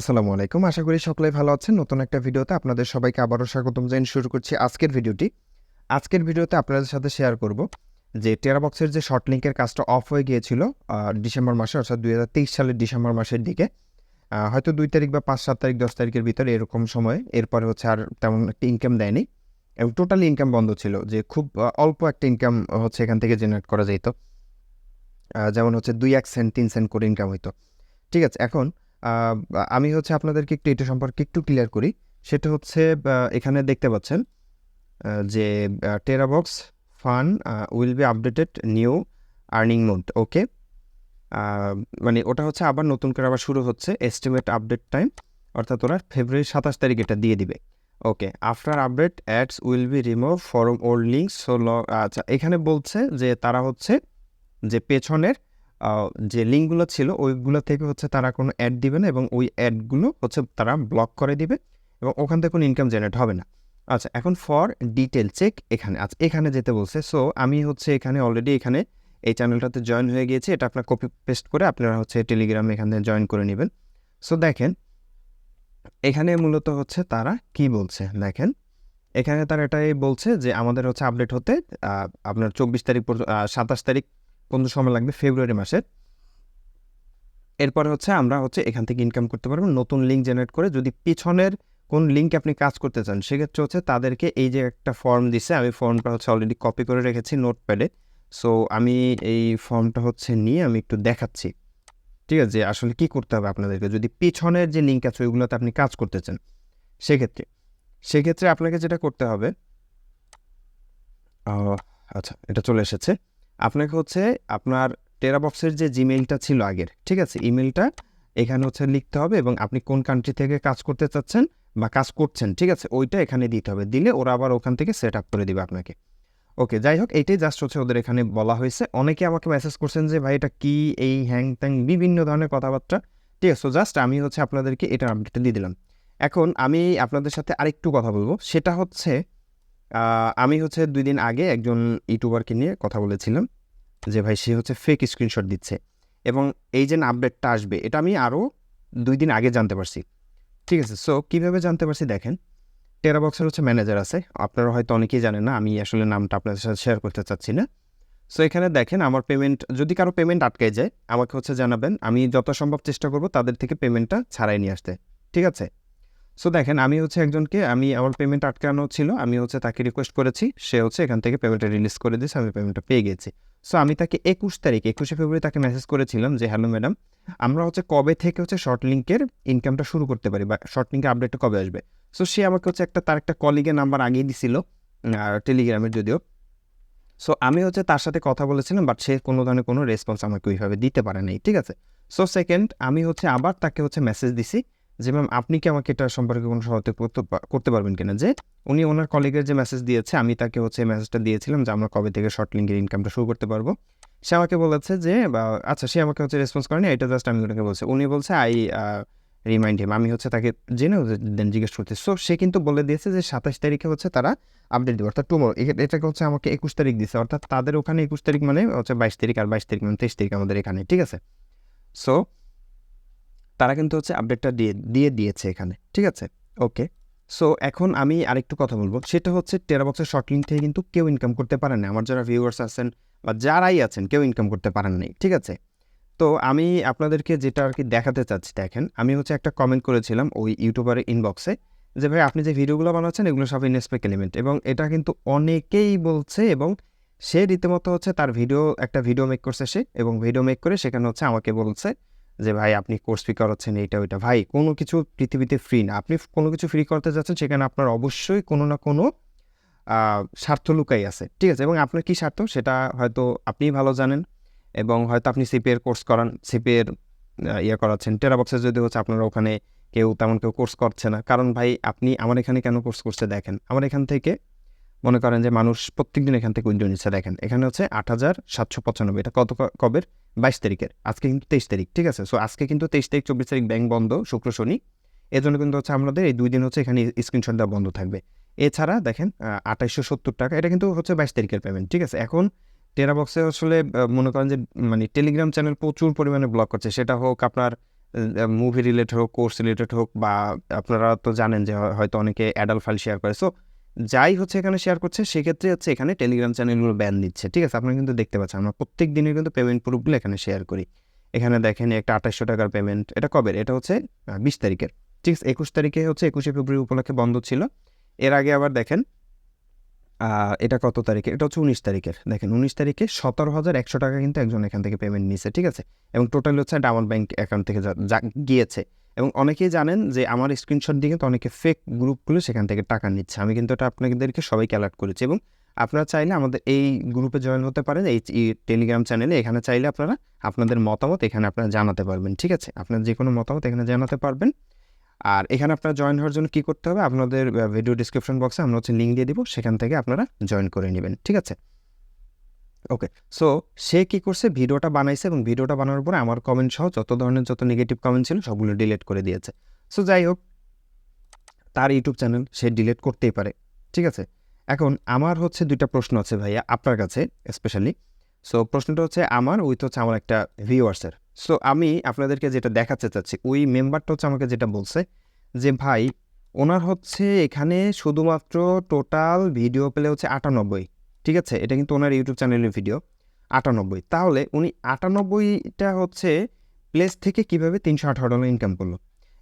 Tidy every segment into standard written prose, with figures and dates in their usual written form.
আসসালামু আলাইকুম। আশা করি সকলেই ভালো আছেন। নতুন একটা ভিডিওতে আপনাদের সবাইকে আবারও স্বাগতম জানিয়ে শুরু করছি আজকের ভিডিওটি। আজকের ভিডিওতে আপনাদের সাথে শেয়ার করব যে টেরাবক্সের যে শর্ট লিংকের কাজটা অফ হয়ে গিয়েছিল ডিসেম্বর মাসে, অর্থাৎ 2023 সালের ডিসেম্বর মাসের দিকে। হয়তো 2 তারিখ বা 5, 7 তারিখ, 10 তারিখের ভিতরে এরকম সময়ে। এরপরে হচ্ছে আর তেমন একটা ইনকাম দেয়নি এবং টোটালি ইনকাম বন্ধ ছিল, যে খুব অল্প একটা ইনকাম হচ্ছে এখান থেকে জেনারেট করা যেত। যেমন হচ্ছে 2-1 সেন্ট 3 সেন্ট করে ইনকাম হইতো। ঠিক আছে? এখন আ আমি হচ্ছে আপনাদেরকে একটু এটা সম্পর্কে একটু ক্লিয়ার করি। সেটা হচ্ছে এখানে দেখতে পাচ্ছেন যে TeraBox fun will be updated new earning mode. Okay? আ মানে ওটা হচ্ছে আবার নতুন করে আবার শুরু হচ্ছে। এস্টিমেট আপডেট টাইম, অর্থাৎ ওরা ফেব্রুয়ারি 27 তারিখ এটা দিয়ে দিবে। Okay, after update ads will be remove from old links so আচ্ছা, এখানে বলছে যে তারা হচ্ছে যে পেছনের যে লিঙ্কগুলো ছিল ওইগুলো থেকে হচ্ছে তারা কোনো অ্যাড দিবে না এবং ওই অ্যাডগুলো হচ্ছে তারা ব্লক করে দিবে এবং ওখান থেকে কোনো ইনকাম জেনারেট হবে না। আচ্ছা, এখন ফর ডিটেল চেক এখানে যেতে বলছে। সো আমি হচ্ছে এখানে অলরেডি এখানে এই চ্যানেলটাতে জয়েন হয়ে গিয়েছি। এটা আপনার কপি পেস্ট করে আপনারা হচ্ছে টেলিগ্রামে এখানে জয়েন করে নেবেন। সো দেখেন এখানে মূলত হচ্ছে তারা কি বলছে দেখেন। এখানে তারা এটাই বলছে যে আমাদের হচ্ছে আপডেট হতে আপনার 24 তারিখ 27 তারিখ পর্যন্ত সময় লাগবে ফেব্রুয়ারি মাসের। এরপরে হচ্ছে আমরা হচ্ছে এখান থেকে ইনকাম করতে পারবো নতুন লিঙ্ক জেনারেট করে। যদি পিছনের কোন লিঙ্কে আপনি কাজ করতে চান সেক্ষেত্রে হচ্ছে তাদেরকে এই যে একটা ফর্ম দিছে, আমি ফর্মটা হচ্ছে অলরেডি কপি করে রেখেছি নোটপ্যাডে। সো আমি এই ফর্মটা হচ্ছে নিয়ে আমি একটু দেখাচ্ছি। ঠিক আছে? যে আসলে কি করতে হবে আপনাদেরকে যদি পিছনের যে লিঙ্ক আছে ওইগুলোতে আপনি কাজ করতে চান। সেক্ষেত্রে আপনাকে যেটা করতে হবে, আচ্ছা এটা চলে এসেছে। আপনাকে হচ্ছে আপনার টেরাবক্সের যে জিমেইলটা ছিল আগের, ঠিক আছে? ইমেইলটা এখানে হচ্ছে লিখতে হবে এবং আপনি কোন কান্ট্রি থেকে কাজ করতে চাচ্ছেন বা কাজ করছেন, ঠিক আছে? ওইটা এখানে দিতে হবে। দিলে ওরা আবার ওখান থেকে সেট আপ করে দিবে আপনাকে। ওকে, যাই হোক এইটাই জাস্ট হচ্ছে ওদের এখানে বলা হয়েছে। অনেকে আমাকে মেসেজ করছেন যে ভাই এটা কি, এই হ্যাং ত্যাং বিভিন্ন ধরনের কথাবার্তা। ঠিক আছে? সো জাস্ট আমি হচ্ছে আপনাদেরকে এটার আপডেটটা দিয়ে দিলাম। এখন আমি আপনাদের সাথে আরেকটু কথা বলবো। সেটা হচ্ছে আমি হচ্ছে 2 দিন আগে একজন ইউটিউবারকে নিয়ে কথা বলেছিলাম যে ভাই সে হচ্ছে ফেক স্ক্রিনশট দিচ্ছে এবং এই যে আপডেটটা আসবে এটা আমি আরও 2 দিন আগে জানতে পারছি। ঠিক আছে? সো কীভাবে জানতে পারছি দেখেন, টেরাবক্সের হচ্ছে ম্যানেজার আছে, আপনারা হয়তো অনেকেই জানেন না, আমি আসলে নামটা আপনাদের সাথে শেয়ার করতে চাচ্ছি না। সো এখানে দেখেন আমার পেমেন্ট, যদি কারো পেমেন্ট আটকে যায় আমাকে হচ্ছে জানাবেন, আমি যত সম্ভব চেষ্টা করব তাদের থেকে পেমেন্টটা ছাড়াই নিয়ে আসতে। ঠিক আছে? সো দেখেন আমি হচ্ছে একজনকে, আমার পেমেন্ট আটকানো ছিল, আমি হচ্ছে তাকে রিকোয়েস্ট করেছি, সে হচ্ছে এখান থেকে পেমেন্টটা রিলিজ করে দিয়েছে, আমি পেমেন্টটা পেয়ে গেছি। সো আমি তাকে 21শে ফেব্রুয়ারি তাকে মেসেজ করেছিলাম যে হ্যালো ম্যাডাম, আমরা হচ্ছে কবে থেকে হচ্ছে শর্ট লিঙ্কের ইনকামটা শুরু করতে পারি বা শর্ট লিঙ্কের আপডেটটা কবে আসবে। সো সে আমাকে হচ্ছে তার একটা কলিগের নাম্বার আগেই দিছিল টেলিগ্রামের যদিও। সো আমি হচ্ছে তার সাথে কথা বলেছিলাম, বাট সে কোনো ধরনের কোনো রেসপন্স আমাকে ওইভাবে দিতে পারে নাই। ঠিক আছে? সো সেকেন্ড আমি হচ্ছে আবার তাকে হচ্ছে মেসেজ দিছি যে ম্যাম আপনি কি আমাকে এটা সম্পর্কে কোনো সহায়তা করতে পারবেন কিনা। যে উনি ওনার কলিগের যে মেসেজ দিয়েছে আমি তাকে হচ্ছে মেসেজটা দিয়েছিলাম যে আমরা কবে থেকে শর্ট লিঙ্কের ইনকামটা শুরু করতে পারবো। সে আমাকে বলেছে যে আচ্ছা, সে আমাকে হচ্ছে রেসপন্স করেনি, এটা জাস্ট আমি ওনাকে বলছি। উনি বলছে আই রিমাইন্ড হিম। আমি হচ্ছে তাকে জেনেও দেন জিজ্ঞেস করতে। সো সে কিন্তু বলে দিয়েছে যে 27 তারিখে হচ্ছে তারা আপডেট দেবে, অর্থাৎ টুমোরো। এটাকে হচ্ছে আমাকে 21 তারিখ দিচ্ছে, অর্থাৎ তাদের ওখানে 21 তারিখ মানে হচ্ছে 22 তারিখ, আর 22 তারিখ মানে 23 তারিখ আমাদের এখানে। ঠিক আছে? সো তারা কিন্তু হচ্ছে আপডেটটা দিয়েছে এখানে। ঠিক আছে? ওকে। সো এখন আমি আরেকটু কথা বলবো, সেটা হচ্ছে টেরাবক্সের শর্ট লিঙ্ক থেকে কিন্তু কেউ ইনকাম করতে পারেন না। আমার যারা ভিউয়ার্স আছেন বা যারাই আছেন কেউ ইনকাম করতে পারেন নাই। ঠিক আছে? তো আমি আপনাদেরকে যেটা আর কি দেখাতে চাচ্ছি, দেখেন আমি হচ্ছে একটা কমেন্ট করেছিলাম ওই ইউটিউবারের ইনবক্সে যে ভাই আপনি যে ভিডিওগুলো বানাচ্ছেন এগুলো সব ইনস্পেক্ট এলিমেন্ট, এবং এটা কিন্তু অনেকেই বলছে এবং সে রীতিমতো হচ্ছে তার একটা ভিডিও মেক করছে সে, এবং ভিডিও মেক করে সেখানে হচ্ছে আমাকে বলছে যে ভাই আপনি কোর্স ফি করাচ্ছেন এইটা ওইটা। ভাই কোনো কিছু পৃথিবীতে ফ্রি না। আপনি কোনো কিছু ফ্রি করতে যাচ্ছেন সেখানে আপনার অবশ্যই কোনো না কোনো স্বার্থ লুকাই আছে। ঠিক আছে? এবং আপনার কী স্বার্থ সেটা হয়তো আপনিই ভালো জানেন, এবং হয়তো আপনি সিপিএর কোর্স করান, সিপিএর করাচ্ছেন। টেরাবক্সে যদি হচ্ছে আপনারা ওখানে তেমন কেউ কোর্স করছে না। কারণ ভাই আপনি আমার এখানে কেন কোর্স করছে দেখেন, আমার এখান থেকে মনে করেন যে মানুষ প্রত্যেকদিন এখান থেকে উইথড্র নিচ্ছে। দেখেন এখানে হচ্ছে 8,795, এটা কবের? 22 তারিখের। আজকে কিন্তু 23 তারিখ। ঠিক আছে? সো আজকে কিন্তু 23 তারিখ, 24 তারিখ ব্যাংক বন্ধ, শুক্র শনি। এজন্য কিন্তু হচ্ছে আমাদের এই 2 দিন হচ্ছে এখানে স্ক্রিনশট দেওয়া বন্ধ থাকবে। এছাড়া দেখেন 2870 টাকা, এটা কিন্তু হচ্ছে 22 তারিখের পেমেন্ট। ঠিক আছে? এখন টেরাবক্সে আসলে মনে করেন যে মানে টেলিগ্রাম চ্যানেল প্রচুর পরিমাণে ব্লক করছে, সেটা হোক আপনার মুভি রিলেটেড হোক, কোর্স রিলেটেড হোক, বা আপনারা তো জানেন যে হয়তো অনেকে অ্যাডাল্ট ফাইল শেয়ার করে। সো যাই হচ্ছে এখানে শেয়ার করছে, সেক্ষেত্রে হচ্ছে এখানে টেলিগ্রাম চ্যানেলগুলো ব্যান দিচ্ছে। ঠিক আছে, আপনারা কিন্তু দেখতে পাচ্ছেন আমরা প্রত্যেক দিনের কিন্তু পেমেন্ট প্রুফগুলো এখানে শেয়ার করি। এখানে দেখেন একটা 2800 টাকার পেমেন্ট, এটা কবের? এটা হচ্ছে 20 তারিখের। ঠিক আছে, 21 তারিখে হচ্ছে 21শে ফেব্রুয়ারি উপলক্ষে বন্ধ ছিল। এর আগে আবার দেখেন এটা কত তারিখে? এটা হচ্ছে 19 তারিখের। দেখেন 19 তারিখে 17,100 টাকা কিন্তু একজন এখান থেকে পেমেন্ট নিছে। ঠিক আছে, এবং টোটাল হচ্ছে ডাবল ব্যাংক অ্যাকাউন্ট থেকে গিয়েছে। এবং অনেকেই জানেন যে আমার স্ক্রিনশট দিয়ে কিন্তু অনেকে ফেক গ্রুপগুলো সেখান থেকে টাকা নিচ্ছে। আমি কিন্তু এটা আপনাদেরকে সবাইকে অ্যালার্ট করেছি, এবং আপনারা চাইলে আমাদের এই গ্রুপে জয়েন হতে পারেন, এই টেলিগ্রাম চ্যানেলে। এখানে চাইলে আপনারা আপনাদের মতামত এখানে আপনারা জানাতে পারবেন। ঠিক আছে, আপনার যে কোনো মতামত এখানে জানাতে পারবেন। আর এখানে আপনারা জয়েন হওয়ার জন্য কী করতে হবে? আপনাদের ভিডিও ডিসক্রিপশন বক্সে আমরা হচ্ছে লিঙ্ক দিয়ে দিব, সেখান থেকে আপনারা জয়েন করে নেবেন। ঠিক আছে, ওকে। সো সে কী করছে? ভিডিওটা বানাইছে, এবং ভিডিওটা বানানোর পরে আমার কমেন্ট সহ যত ধরনের যত নেগেটিভ কমেন্ট ছিল সবগুলো ডিলিট করে দিয়েছে। সো যাই হোক, তার ইউটিউব চ্যানেল সে ডিলিট করতেই পারে। ঠিক আছে, এখন আমার হচ্ছে 2টা প্রশ্ন আছে ভাইয়া আপনার কাছে স্পেশালি। সো প্রশ্নটা হচ্ছে আমার হচ্ছে আমার একটা ভিউয়ার্সের। সো আমি আপনাদেরকে যেটা দেখাতে চাচ্ছি, ওই মেম্বারটা হচ্ছে আমাকে যেটা বলছে যে ভাই, ওনার হচ্ছে এখানে শুধুমাত্র টোটাল ভিডিও পেলে হচ্ছে 98। ঠিক আছে, এটা কিন্তু ওনার ইউটিউব চ্যানেলের ভিডিও 98। তাহলে উনি 98টা হচ্ছে প্লেস থেকে কীভাবে $318 ইনকাম করলো?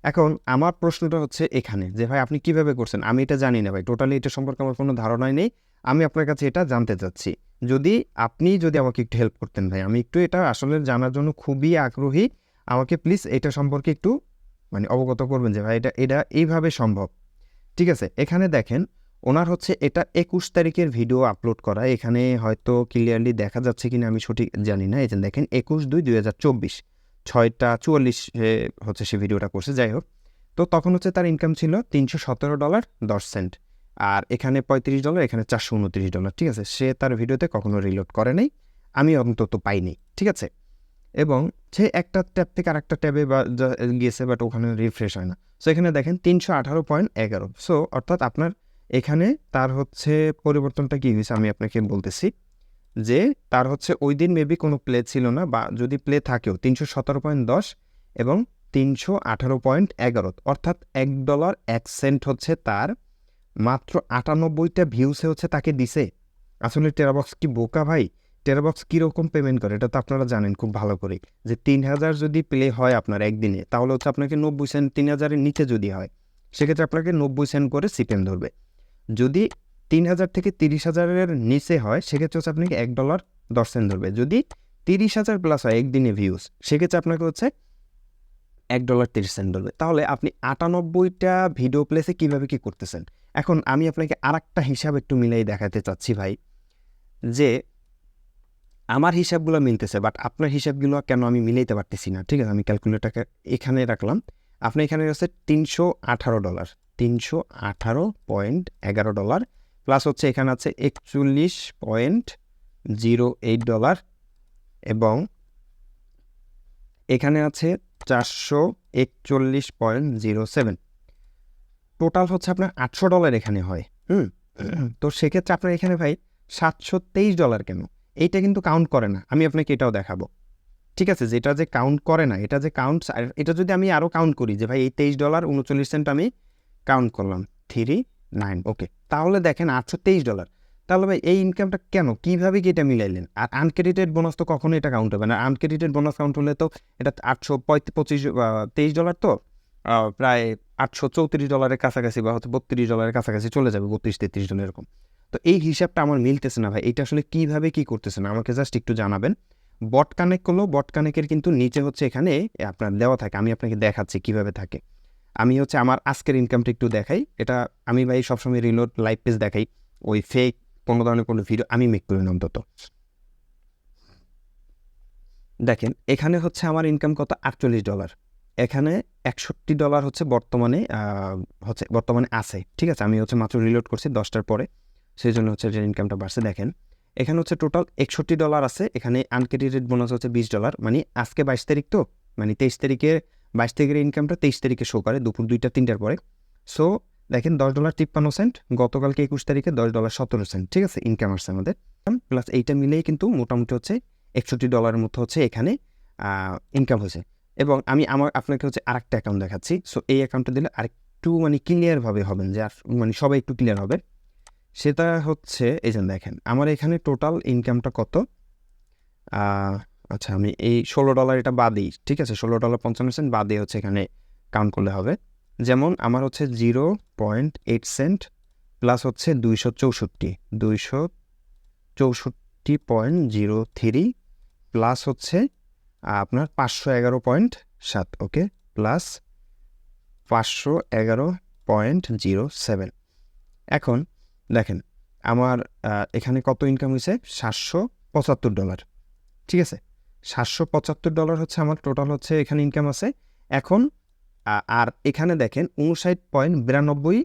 এখন আমার প্রশ্নটা হচ্ছে এখানে যে ভাই আপনি কিভাবে করছেন? আমি এটা জানি না ভাই, টোটালি এটা সম্পর্কে আমার কোনো ধারণাই নেই। আমি আপনার কাছে এটা জানতে চাচ্ছি। যদি আমাকে একটু হেল্প করতেন ভাই, আমি একটু এটা আসলে জানার জন্য খুবই আগ্রহী। আমাকে প্লিজ এটা সম্পর্কে একটু অবগত করবেন যে ভাই এটা এটা এইভাবে সম্ভব। ঠিক আছে, এখানে দেখেন ওনার হচ্ছে এটা 21 তারিখের ভিডিও আপলোড করা। এখানে হয়তো ক্লিয়ারলি দেখা যাচ্ছে কিনা আমি সঠিক জানি না। এই যে দেখেন 21/2/2024 6টা 44 হচ্ছে সে ভিডিওটা করছে। যাই হোক, তো তখন হচ্ছে তার ইনকাম ছিল $317.10। আর এখানে $35, এখানে $429। ঠিক আছে, সে তার ভিডিওতে কখনো রিলোড করে নাই, আমি অন্তত পাইনি। ঠিক আছে, এবং সে একটা ট্যাব থেকে আরেকটা ট্যাবে গিয়েছে, বাট ওখানে রিফ্রেশ হয় না। সো এখানে দেখেন 318.11। সো অর্থাৎ আপনার এখানে তার হচ্ছে পরিবর্তনটা কী হয়েছে আমি আপনাকে বলতেছি যে তার হচ্ছে ওই দিন মেবি কোনো প্লে ছিল না, বা যদি প্লে থাকেও 317.10 এবং 318.11, অর্থাৎ $1.01 হচ্ছে তার মাত্র 98টা ভিউসে হচ্ছে তাকে দিছে। আসলে টেরাবক্স কি বোকা ভাই? টেরাবক্স কীরকম পেমেন্ট করে এটা তো আপনারা জানেন খুব ভালো করে, যে 3000 যদি প্লে হয় আপনার একদিনে, তাহলে হচ্ছে আপনাকে 90 সেন্ট, 3000-এর নিচে যদি হয় সেক্ষেত্রে আপনাকে 90 সেন্ট করে সিপিএম ধরবে। যদি 3000 থেকে 30,000-এর নিচে হয় সেক্ষেত্রে হচ্ছে আপনাকে $1.10 ধরবে। যদি 30,000 প্লাস হয় একদিনে ভিউজ, সেক্ষেত্রে আপনাকে হচ্ছে $1.30 ধরবে। তাহলে আপনি 98টা ভিডিও প্লেসে কীভাবে কী করতেছেন? এখন আমি আপনাকে আরেকটা হিসাব একটু মিলাই দেখাতে চাচ্ছি ভাই, যে আমার হিসাবগুলো মিলতেছে, বাট আপনার হিসাবগুলো কেন আমি মিলাইতে পারতেছি না। ঠিক আছে, আমি ক্যালকুলেটারকে এখানে রাখলাম। আপনার এখানে হচ্ছে $318, $318.11 প্লাস হচ্ছে এখানে আছে $41.08, এবং এখানে আছে $441.07। টোটাল হচ্ছে আপনার $800 এখানে হয়। তো সেক্ষেত্রে আপনার এখানে ভাই $723 কেন? এইটা কিন্তু কাউন্ট করে না। আমি আপনাকে এটাও দেখাবো। ঠিক আছে, যেটা যে কাউন্ট করে না, এটা যে কাউন্টস, এটা যদি আমি আরও কাউন্ট করি যে ভাই এই $23.39 আমি কাউন্ট করলাম 39, ওকে, তাহলে দেখেন $823। তাহলে ভাই এই ইনকামটা কেন, কীভাবে কি এটা মিলাইলেন? আর আনক্রেডিটেড বোনাস তো কখনো এটা কাউন্ট হবে না। আনক্রেডিটেড বোনাস কাউন্ট হলে তো এটা $23 তো প্রায় $834 কাছাকাছি, বা হচ্ছে $32 কাছাকাছি চলে যাবে, $32-33 এরকম। তো এই হিসাবটা আমার মিলতেছে না ভাই, এটা আসলে কীভাবে কী করতেছে না আমাকে জাস্ট একটু জানাবেন। বট কানেক্ট করলেও বট কানেক্টের কিন্তু নিচে হচ্ছে এখানে আপনার দেওয়া থাকে, আমি আপনাকে দেখাচ্ছি কীভাবে থাকে। আমি হচ্ছে আমার আজকের ইনকামটা একটু দেখাই। এটা আমি ভাই সবসময় রিলোড লাইভ পেজ দেখাই, ওই ফেক কোনো ধরনের কোনো ভিডিও আমি মেক করি না অন্তত। দেখেন এখানে হচ্ছে আমার ইনকাম কত, $48। এখানে $61 হচ্ছে বর্তমানে আছে। ঠিক আছে, আমি হচ্ছে মাত্র রিলোড করছি 10টার পরে, সেই জন্য হচ্ছে যে ইনকামটা বাড়ছে। দেখেন এখানে হচ্ছে টোটাল $61 আছে। এখানে আনক্রেডিটেড বোনাস হচ্ছে $20, মানে আজকে 22 তারিখ তো, মানে 23 তারিখে 22 তারিখের ইনকামটা 23 তারিখে শো করে দুপুর 2টা-3টার পরে। সো দেখেন $10.53, গতকালকে 21 তারিখে $10.17। ঠিক আছে, ইনকাম আসছে আমাদের, প্লাস এইটা মিলেই কিন্তু মোটামুটি হচ্ছে $61 মতো হচ্ছে এখানে ইনকাম হয়েছে। এবং আমি আপনাকে হচ্ছে আরেকটা অ্যাকাউন্ট দেখাচ্ছি। সো এই অ্যাকাউন্টটা দিলে আরেকটু মানে ক্লিয়ারভাবে হবেন, যে মানে সবাই একটু ক্লিয়ার হবে। সেটা হচ্ছে এই যে দেখেন আমার এখানে টোটাল ইনকামটা কত। আচ্ছা আমি এই $16 এটা বাদেই, ঠিক আছে, $16.55 বাদে হচ্ছে এখানে কাউন্ট করলে হবে। যেমন আমার হচ্ছে 0.8 সেন্ট প্লাস হচ্ছে 264.03 প্লাস হচ্ছে আপনার 511.7, ওকে, প্লাস 511.07। এখন দেখেন আমার এখানে কত ইনকাম হয়েছে, $775, ঠিক আছে, $775 হচ্ছে আমার টোটাল হচ্ছে এখানে ইনকাম আছে। এখন আর এখানে দেখেন 59.92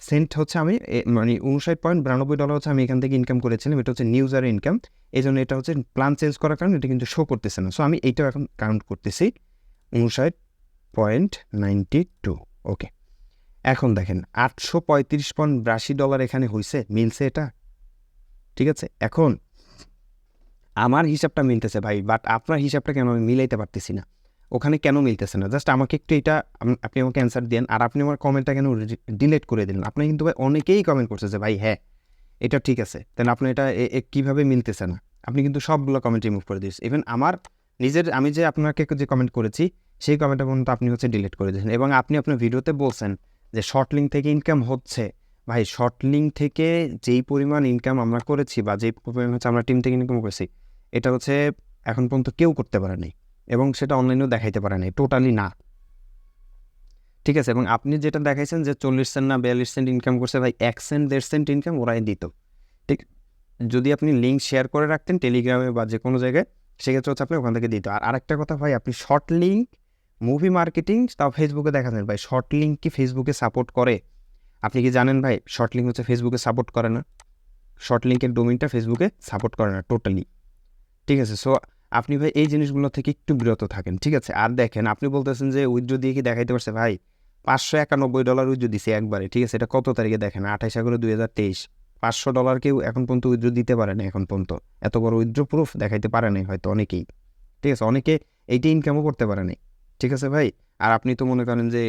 সেন্ট হচ্ছে আমি মানে $59.92 হচ্ছে আমি এখান থেকে ইনকাম করেছিলাম। এটা হচ্ছে নিউজারের ইনকাম, এই জন্য এটা হচ্ছে প্ল্যান চেঞ্জ করার কারণে এটা কিন্তু শো করতেছে না। সো আমি এইটাও এখন কাউন্ট করতেছি 59.92, ওকে। এখন দেখেন $835.82 এখানে হয়েছে, মিলছে এটা, ঠিক আছে। এখন আমার হিসাবটা মিলতেছে ভাই, বাট আপনার হিসাবটা কেন আমি মিলাইতে পারতেছি না, ওখানে কেন মিলতেছে না, জাস্ট আমাকে একটু এটা আপনি আমাকে অ্যান্সার দেন। আর আপনি আমার কমেন্টটা কেন ডিলিট করে দিলেন? আপনি কিন্তু ভাই অনেকেই কমেন্ট করছে যে ভাই হ্যাঁ এটা ঠিক আছে, তাহলে আপনি এটা কীভাবে মিলতেছে না? আপনি কিন্তু সবগুলো কমেন্ট রিমুভ করে দিয়েছেন। ইভেন আমার নিজের আমি যে আপনাকে যে কমেন্ট করেছি সেই কমেন্টটা পর্যন্ত আপনি হচ্ছে ডিলিট করে দিয়েছেন। এবং আপনি আপনার ভিডিওতে বলছেন যে শর্ট লিঙ্ক থেকে ইনকাম হচ্ছে। ভাই শর্ট লিঙ্ক থেকে যেই পরিমাণ ইনকাম আমরা করেছি বা যেই পরিমাণ হচ্ছে আমরা টিম থেকে ইনকাম করেছি, এটা হচ্ছে এখন পর্যন্ত কেউ করতে পারে নাই, এবং সেটা অনলাইনেও দেখাইতে পারে নাই, টোটালি না, ঠিক আছে। এবং আপনি যেটা দেখাইছেন যে 40 সেন্ট না 42 সেন্ট ইনকাম করছে, ভাই 1 সেন্ট 1.5 সেন্ট ইনকাম ওরাই দিত, ঠিক। যদি আপনি লিঙ্ক শেয়ার করে রাখতেন টেলিগ্রামে বা যে কোনো জায়গায়, সেক্ষেত্রে হচ্ছে আপনি ওখান থেকে দিত। আর আরেকটা কথা ভাই, আপনি শর্ট লিঙ্ক মুভি মার্কেটিং তাও ফেসবুকে দেখাচ্ছেন, ভাই শর্ট লিঙ্ক কি ফেসবুকে সাপোর্ট করে? আপনি কি জানেন ভাই শর্ট লিঙ্ক হচ্ছে ফেসবুকে সাপোর্ট করে না? শর্ট লিঙ্কের ডোমেইনটা ফেসবুকে সাপোর্ট করে না টোটালি, ঠিক আছে। সো আপনি ভাই এই জিনিসগুলো থেকে একটু বিরত থাকেন, ঠিক আছে। আর দেখেন আপনি বলতেছেন যে উইথড্র দিয়ে কি দেখাইতে পারছে, ভাই $591 উইথড্র দিছে একবারে, ঠিক আছে। এটা কত তারিখে দেখেন, 28/11/2023। $500 কেউ এখন পর্যন্ত উইথড্র দিতে পারে না এখন পর্যন্ত, এত বড় উইথড্র প্রুফ দেখাইতে পারে নাই হয়তো অনেকেই, ঠিক আছে। অনেকে এইটি ইনকামও করতে পারে নাই, ঠিক আছে ভাই। আর আপনি তো মনে করেন যে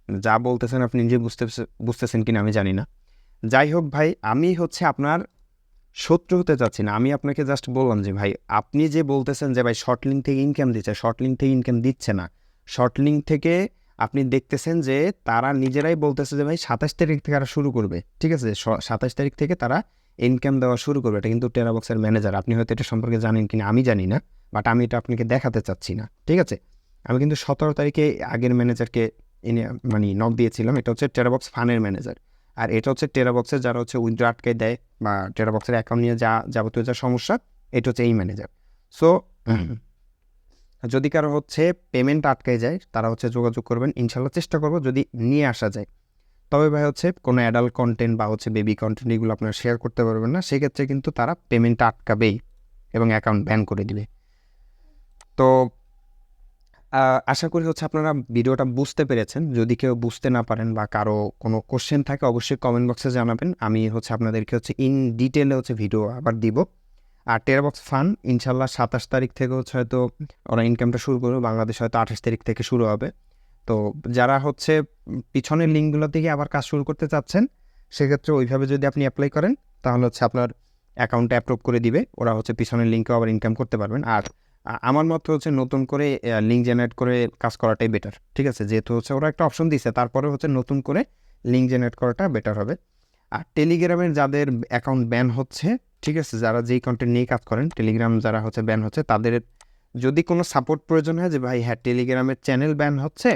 যা বলতেছেন আপনি নিজে বুঝতেছেন কিনা আমি জানি না। যাই হোক ভাই, আমি হচ্ছে আপনার শত্রু হতে চাচ্ছি না, আমি আপনাকে জাস্ট বললাম যে ভাই আপনি যে বলতেছেন যে ভাই শর্ট লিঙ্ক থেকে ইনকাম দিচ্ছে, শর্ট লিঙ্ক থেকে ইনকাম দিচ্ছে না। শর্ট লিঙ্ক থেকে আপনি দেখতেছেন যে তারা নিজেরাই বলতেছে যে ভাই 27 তারিখ থেকে তারা শুরু করবে, ঠিক আছে। 27 তারিখ থেকে তারা ইনকাম দেওয়া শুরু করবে। এটা কিন্তু টেরাবক্সের ম্যানেজার, আপনি হয়তো এটা সম্পর্কে জানেন কিনা আমি জানি না, বাট আমি এটা আপনাকে দেখাতে চাচ্ছি না, ঠিক আছে। আমি কিন্তু 17 তারিখে আগের ম্যানেজারকে মানে নক দিয়েছিলাম। এটা হচ্ছে টেরাবক্স ফানের ম্যানেজার, আর এটা হচ্ছে টেরাবক্সের যারা হচ্ছে উইথড্র আটকে দেয় বা টেরাবক্সের অ্যাকাউন্ট নিয়ে যাবতীয় যা সমস্যা, এটা হচ্ছে এই ম্যানেজার। সো যদি কারো হচ্ছে পেমেন্ট আটকায় যায় তারা হচ্ছে যোগাযোগ করবেন, ইনশাল্লাহ চেষ্টা করবো যদি নিয়ে আসা যায়। তবে ভাই হচ্ছে কোনো অ্যাডাল্ট কন্টেন্ট বা হচ্ছে বেবি কন্টেন্ট এগুলো আপনারা শেয়ার করতে পারবেন না, সেক্ষেত্রে কিন্তু তারা পেমেন্টটা আটকাবেই এবং অ্যাকাউন্ট ব্যান করে দিবে। তো আশা করি হচ্ছে আপনারা ভিডিওটা বুঝতে পেরেছেন। যদি কেউ বুঝতে না পারেন বা কারো কোনো কোশ্চেন থাকে অবশ্যই কমেন্ট বক্সে জানাবেন, আমি হচ্ছে আপনাদেরকে হচ্ছে ইন ডিটেলে হচ্ছে ভিডিও আবার দিব। আর টেরাবক্স ফান ইনশাল্লাহ 27 তারিখ থেকে হচ্ছে হয়তো ওরা ইনকামটা শুরু করবে, বাংলাদেশ হয়তো 28 তারিখ থেকে শুরু হবে। তো যারা হচ্ছে পিছনের লিঙ্কগুলো থেকে আবার কাজ শুরু করতে চাচ্ছেন, সেক্ষেত্রে ওইভাবে যদি আপনি অ্যাপ্লাই করেন তাহলে হচ্ছে আপনার অ্যাকাউন্টটা অ্যাপ্রুভ করে দিবে, ওরা হচ্ছে পিছনের লিঙ্কেও আবার ইনকাম করতে পারবেন। আর আমার মতে হচ্ছে নতুন করে লিঙ্ক জেনারেট করে কাজ করাটাই বেটার, ঠিক আছে। যেহেতু হচ্ছে ওরা একটা অপশন দিচ্ছে, তারপরে হচ্ছে নতুন করে লিঙ্ক জেনারেট করাটা বেটার হবে। আর টেলিগ্রামের যাদের অ্যাকাউন্ট ব্যান হচ্ছে, ঠিক আছে, যারা যেই কন্টেন্ট নিয়ে কাজ করেন টেলিগ্রাম যারা হচ্ছে ব্যান হচ্ছে, তাদের যদি কোনো সাপোর্ট প্রয়োজন হয় যে ভাই হ্যাঁ টেলিগ্রামের চ্যানেল ব্যান হচ্ছে,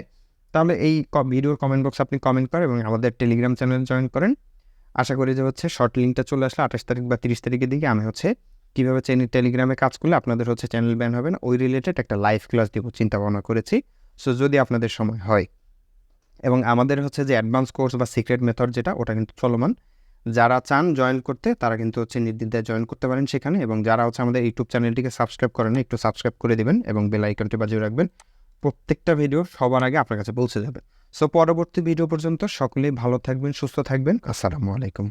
তাহলে এই ভিডিওর কমেন্ট বক্সে আপনি কমেন্ট করেন এবং আমাদের টেলিগ্রাম চ্যানেল জয়েন করেন। আশা করি যে হচ্ছে শর্ট লিঙ্কটা চলে আসলে 28 তারিখ বা 30 তারিখের দিকে আমি হচ্ছে কীভাবে টেলিগ্রামে কাজ করলে আপনাদের হচ্ছে চ্যানেল ব্যান হবে না ওই রিলেটেড একটা লাইভ ক্লাস দিব চিন্তা ভাবনা করেছি। সো যদি আপনাদের সময় হয়, এবং আমাদের হচ্ছে যে অ্যাডভান্স কোর্স বা সিক্রেট মেথড যেটা, ওটা কিন্তু চলমান। যারা চান জয়েন করতে তারা কিন্তু হচ্ছে নির্দ্বিধায় জয়েন করতে পারেন সেখানে। এবং যারা হচ্ছে আমাদের ইউটিউব চ্যানেলটিকে সাবস্ক্রাইব করেন একটু সাবস্ক্রাইব করে দিবেন এবং বেল আইকনটি বাজিয়ে রাখবেন, প্রত্যেকটা ভিডিও সবার আগে আপনার কাছে পৌঁছে যাবে। সো পরবর্তী ভিডিও পর্যন্ত সকলেই ভালো থাকবেন, সুস্থ থাকবেন। আসসালামু আলাইকুম।